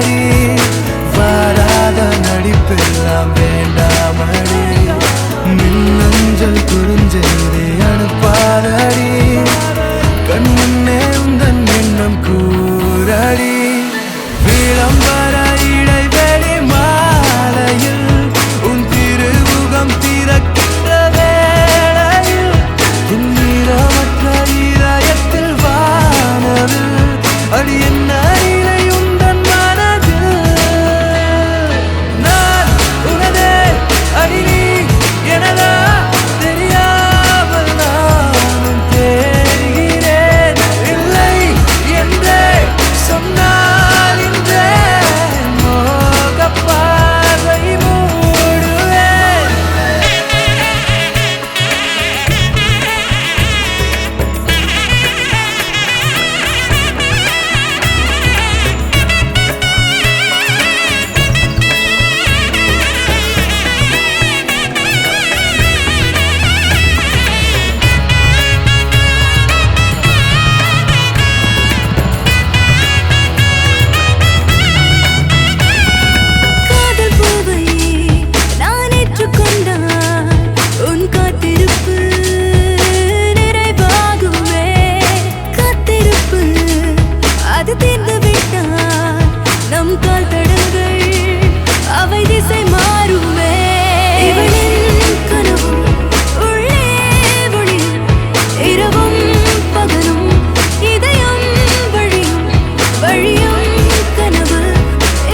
அடி வாராத நடிப்பெல்லாம் வேண்டாமடி மின்னஞ்சல் குறிஞ்செய்தி அனுப்பாதடி கண் முன்னே உந்தன் எண்ணம் கூறடி விளம்பர இடைவெளி மாலையில் உன் திருமுகம் திறக்கின்ற வேளையில் துன்னிரமற்ற இதயத்தில் வானவில் அடி என்ன இலை உந்தன் மனதில் நான் உனதே அடி நீ எனதா தெரியாமல் நானும் தேடுகிறேன் இல்லை என்றே சொன்னால் இன்றே மோகப் பார்வை மூடுவேன் காதல் பூவை நான் ஏற்றுக்கொண்டால் உன் காத்திருப்பு நிறைவாகுமே காத்திருப்பு அது தீர்ந்து விட்டால் நம் கால் தடங்கள் அவை திசை மாறுமே இவளின் கனவும் உள்ளே ஒளியும் இரவும் பகலும் இதயம் வழியும் வழியும் கனவு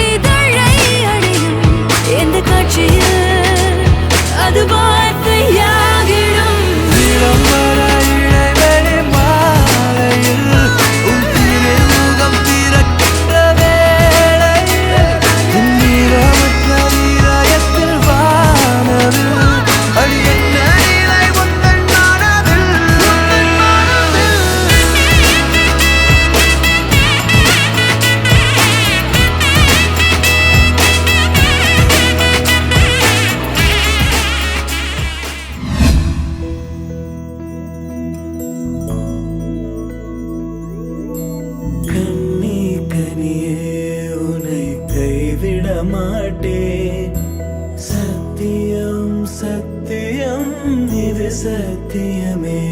இதழை அடையும் எந்த காட்சியில் அது வார்த்தையாகிடும் விளம்பர இடைவெளி மாலையில் உன் திருமுகம் திறக்கின்ற வேளையில் துன்னிரமற்ற இதயத்தில் வானவில் அடி என்ன இலை உந்தன் மனதில் கண்ணி கனியே உன்னை கைவிட மாட்டேன் சத்தியம் சத்தியம் இது சத்தியமே